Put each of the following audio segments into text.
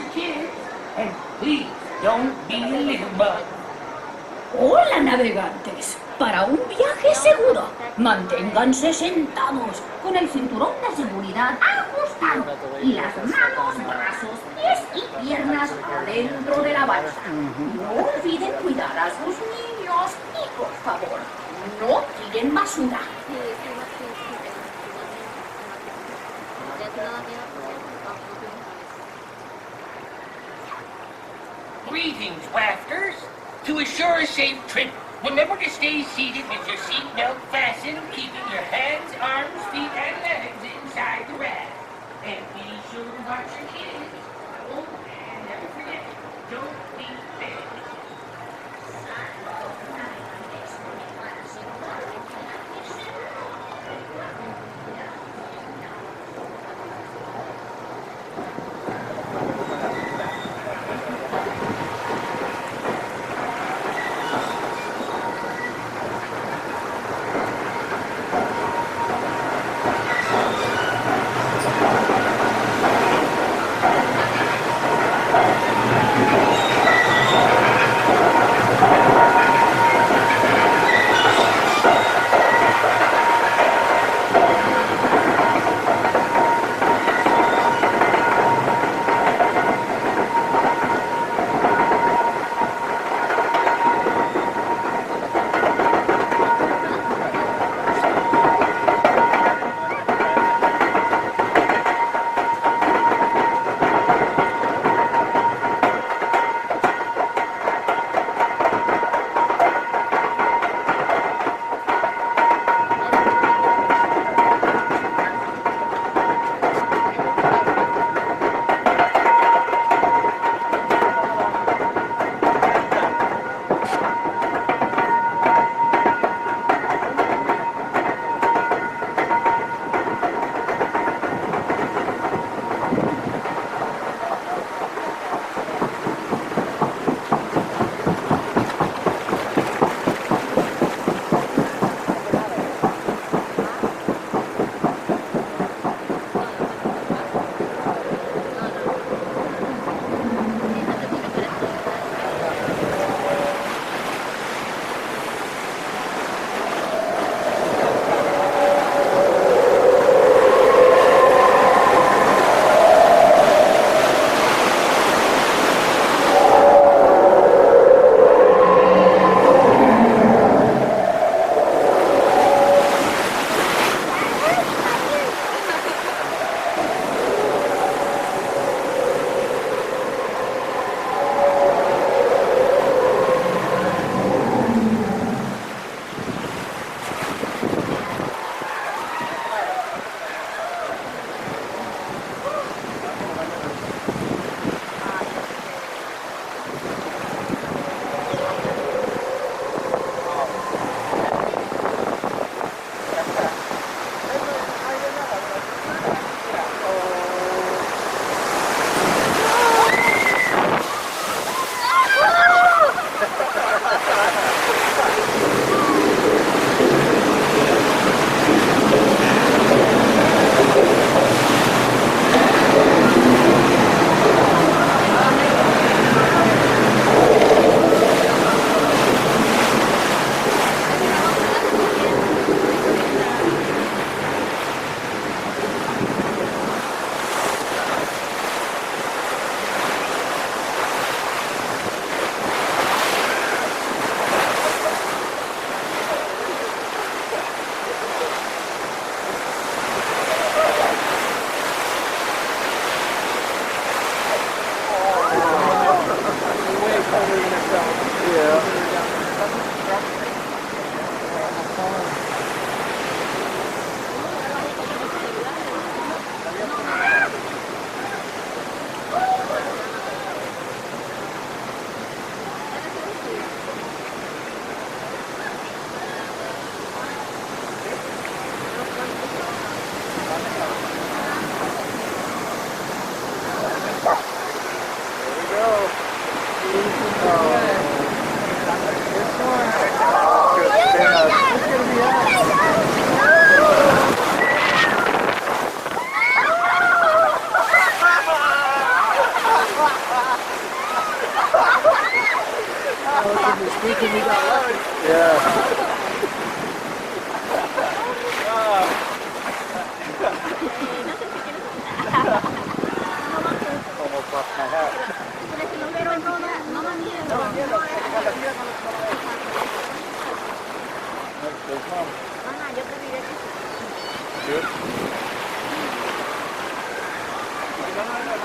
your kids. And please don't be a little bug. Hola, navegantes. Para un viaje seguro, manténganse sentados, con el cinturón de seguridad ajustado y las manos, brazos, pies y piernas adentro de la balsa. No olviden cuidar a sus niños y, por favor, no tiren basura. Greetings, rafters. To assure a safe trip, remember to stay seated with your seatbelt fastened, keeping your hands, arms, feet, and legs inside the raft. And be sure to watch your kids. Oh, and never forget, don't be big.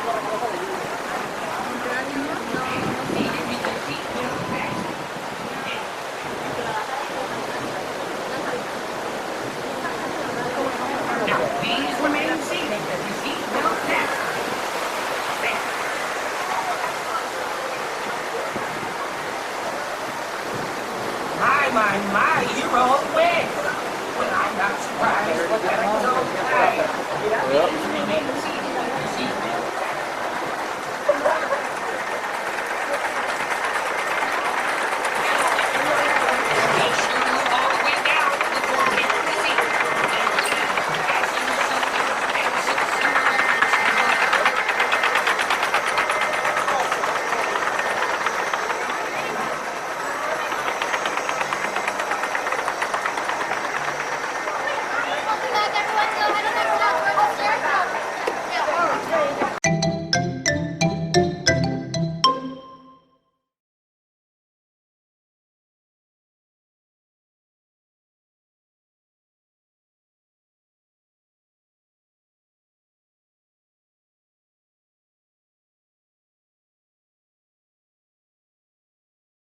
Gracias.